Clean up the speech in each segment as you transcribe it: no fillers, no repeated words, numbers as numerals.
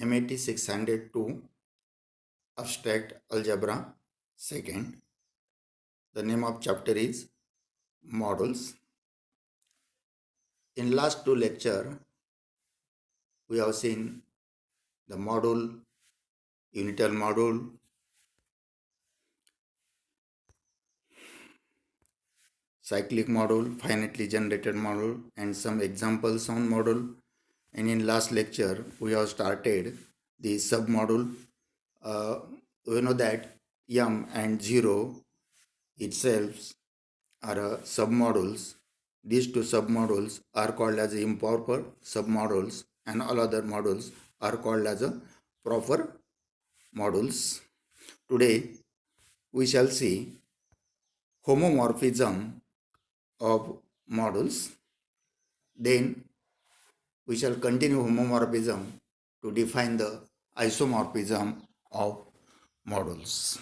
MAT 602 Abstract Algebra Second. The name of chapter is Models. In last two lecture, we have seen the module, unital module, cyclic module, finitely generated module, and some examples on module. And in last lecture, we have started the submodule. We know that m and 0 itself are submodules. These two submodules are called as improper submodules, and all other modules are called as a proper modules. Today we shall see homomorphism of modules. Then we shall continue homomorphism to define the isomorphism of modules.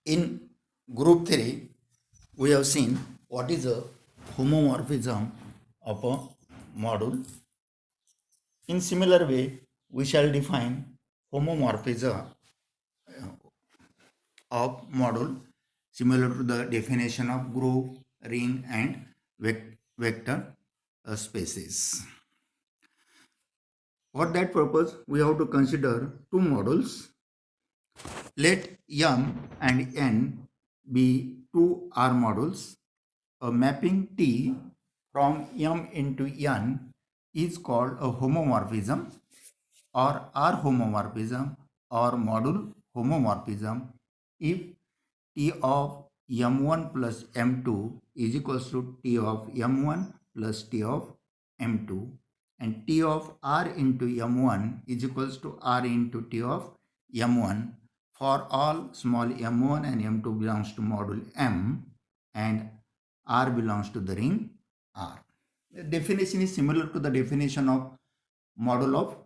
In group 3, we have seen what is a homomorphism of a module. In similar way, we shall define homomorphism of module similar to the definition of group, ring, and vector spaces. For that purpose, we have to consider two modules. Let M and N be two R modules. A mapping T from M into N is called a homomorphism or R homomorphism or module homomorphism if T of M1 plus M2 is equals to T of M1 plus T of M2, and T of R into M1 is equals to R into T of M1 for all small m1 and m2 belongs to module M and R belongs to the ring R. The definition is similar to the definition of module of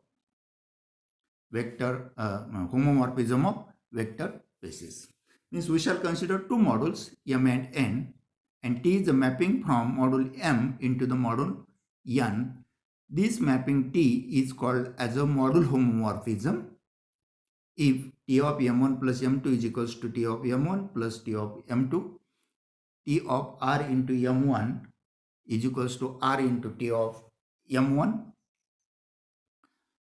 vector homomorphism of vector spaces. Means we shall consider two modules M and N, and T is the mapping from module M into the module N. This mapping T is called as a module homomorphism if T of M1 plus M2 is equals to T of M1 plus T of M2, T of R into M1 is equals to R into T of M1,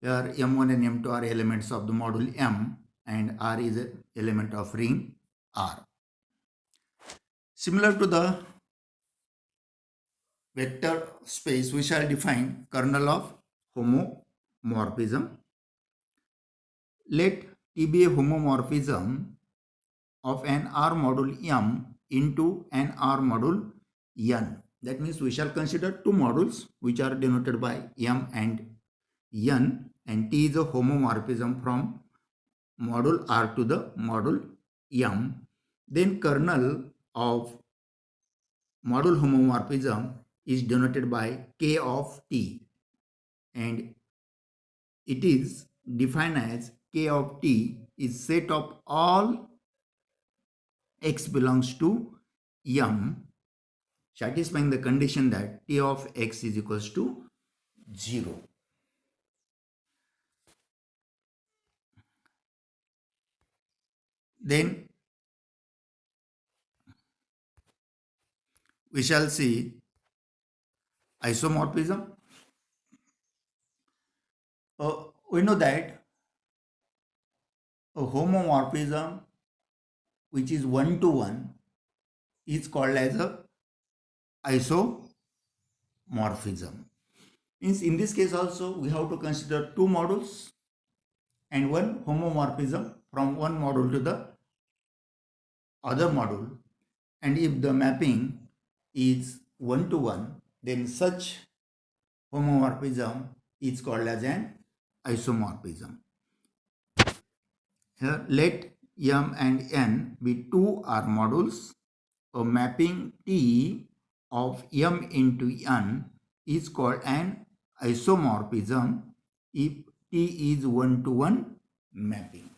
where M1 and M2 are elements of the module M and R is an element of ring R. Similar to the vector space, we shall define kernel of homomorphism. Let T be a homomorphism of an R module M into an R module N. That means we shall consider two modules which are denoted by M and N, and T is a homomorphism from module R to the module M. Then kernel of module homomorphism is denoted by K of T, and it is defined as K of T is set of all x belongs to M, satisfying the condition that T of x is equals to 0. Then we shall see isomorphism. We know that a homomorphism which is 1-to-1 is called as a isomorphism. Means in this case also we have to consider two modules and one homomorphism from one module to the other module, and if the mapping is 1-to-1, then such homomorphism is called as an isomorphism. Here let M and N be two R modules. A mapping T of M into N is called an isomorphism if T is 1-to-1 mapping.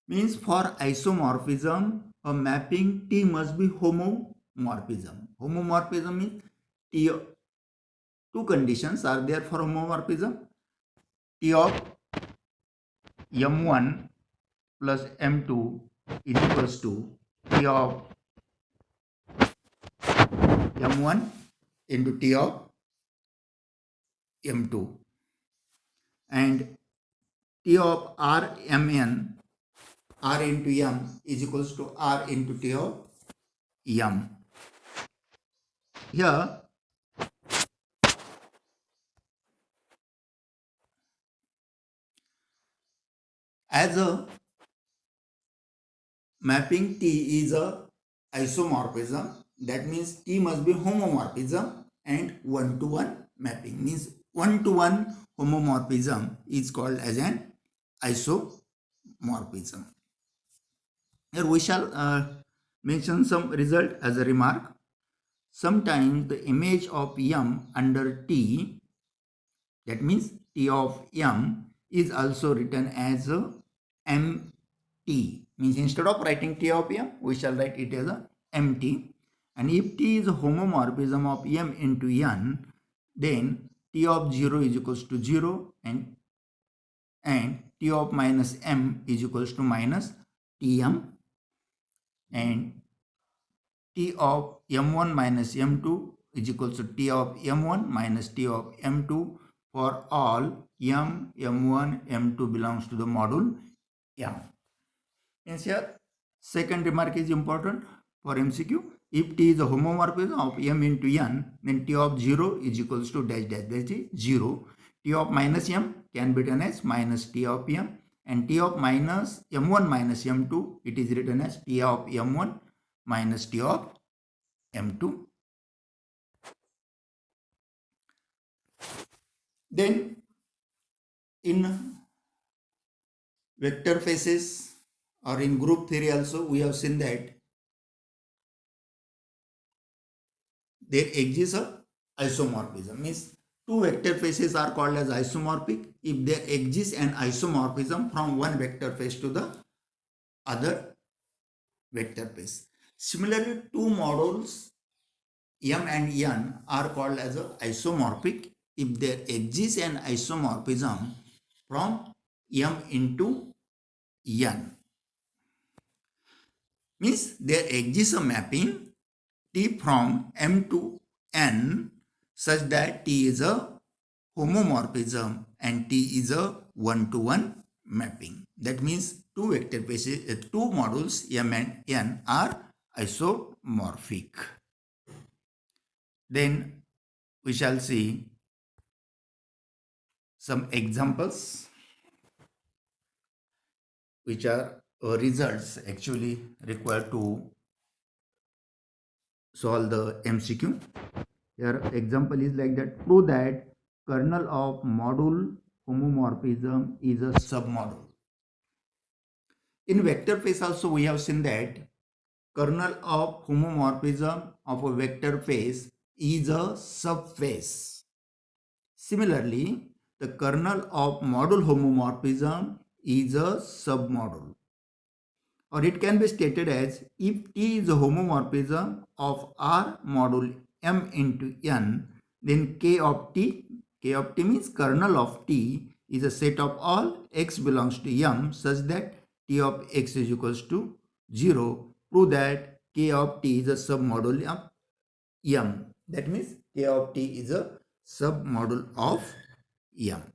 Means for isomorphism, a mapping T must be homomorphism. Homomorphism means T, two conditions are there for homomorphism. T of m1 plus m2 is equals to T of m1 into T of m2, and T of Rmn, R into m is equals to R into T of m. Here, as a mapping T is a isomorphism, that means T must be homomorphism, and one-to-one mapping means one-to-one homomorphism is called as an isomorphism. Here we shall mention some result as a remark. Sometimes the image of m under T, that means T of m, is also written as a mt. Means instead of writing T of m, we shall write it as a mt. And if T is a homomorphism of m into n, then T of 0 is equals to 0, and T of minus m is equals to minus Tm, and T of m1 minus m2 is equals to T of m1 minus T of m2 for all m1, m2 belongs to the module m. Hence here, second remark is important for MCQ. If T is a homomorphism of m into n, then T of 0 is equals to dash dash dash 0. T of minus m can be written as minus T of m, and T of minus m1 minus m2, it is written as T of m1 minus T of m2. Then in vector spaces or in group theory also, we have seen that there exists a isomorphism. Means two vector spaces are called as isomorphic if there exists an isomorphism from one vector space to the other vector space. Similarly, two models m and n are called as a isomorphic if there exists an isomorphism from m into n. Means there exists a mapping T from m to n such that T is a homomorphism and T is a one-to-one mapping. That means two vector spaces, two models m and n are isomorphic. Then we shall see some examples which are results actually required to solve the MCQ. Here example is like that. Prove that kernel of module homomorphism is a submodule. In vector space also we have seen that kernel of homomorphism of a vector space is a subspace. Similarly, the kernel of module homomorphism is a submodule. Or it can be stated as if T is a homomorphism of R module m into n, then K of T means kernel of T is a set of all x belongs to m such that T of x is equals to 0. Prove that K of T is a submodule of m. That means K of T is a submodule of m.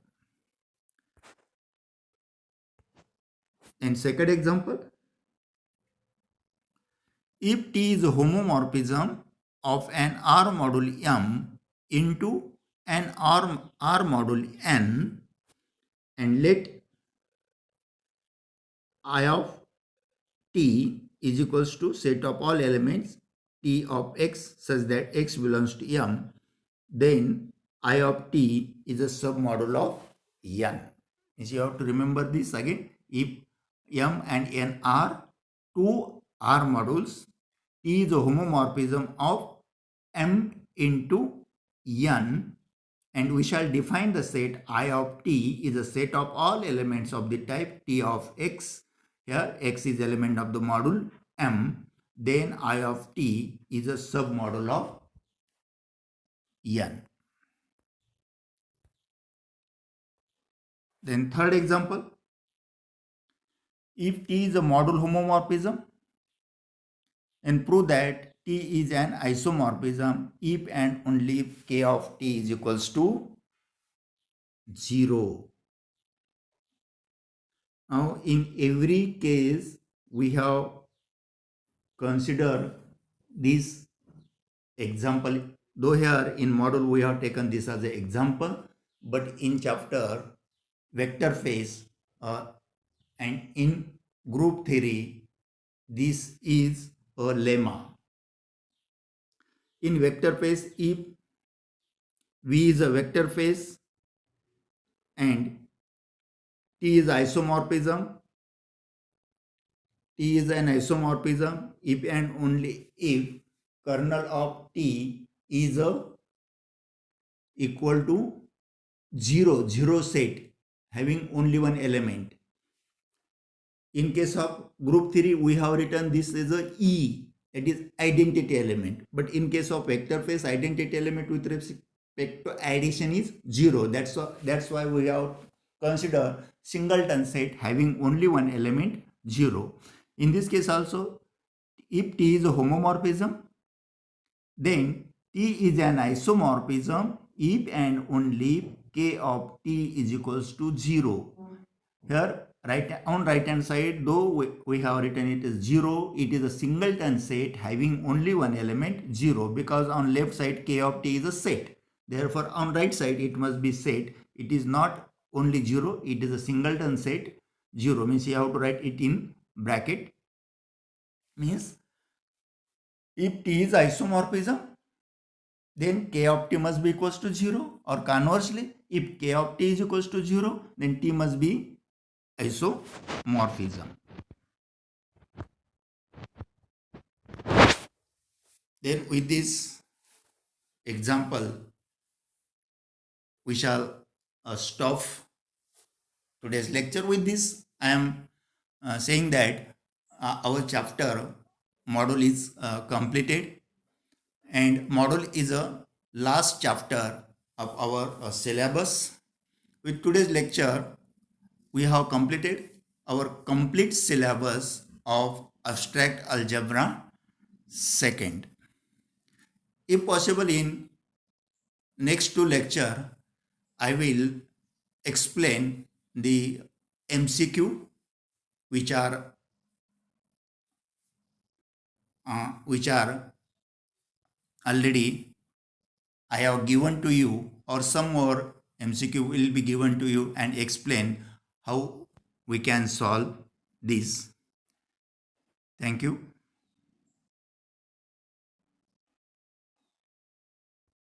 And second example, if T is a homomorphism of an R module m into an R module n, and let I of T is equals to set of all elements T of x such that x belongs to m, then I of T is a submodule of n. Means you have to remember this again. If m and n are two R modules, T is a homomorphism of m into n, and we shall define the set I of T is a set of all elements of the type T of x. Here x is element of the module m, then I of T is a submodule of n. Then third example, if T is a model homomorphism, and prove that T is an isomorphism if and only if K of T is equals to 0. Now in every case we have considered this example, though here in model we have taken this as an example, but in chapter vector phase and in group theory this is a lemma. In vector phase, if V is a vector phase and T is isomorphism, T is an isomorphism if and only if kernel of T is equal to 0 set having only one element. In case of group theory, we have written this as a E, that is identity element. But in case of vector phase, identity element with respect to addition is 0. That's why we have consider singleton set having only one element 0. In this case also, if T is a homomorphism, then T is an isomorphism if and only if K of T is equals to 0. Here on right hand side, though we have written it as 0, it is a singleton set having only one element 0, because on left side K of T is a set. Therefore on right side it must be set. It is not only 0, it is a singleton set 0, means you have to write it in bracket. Means if T is isomorphism, then K of T must be equals to 0, or conversely if K of T is equals to 0, then T must be isomorphism. Then with this example we shall stop today's lecture. With this I am saying that our chapter module is completed, and module is a last chapter of our syllabus. With today's lecture we have completed our complete syllabus of abstract algebra second. If possible, in next two lecture I will explain the MCQ which are already I have given to you, or some more MCQ will be given to you, and explain how we can solve this. Thank you.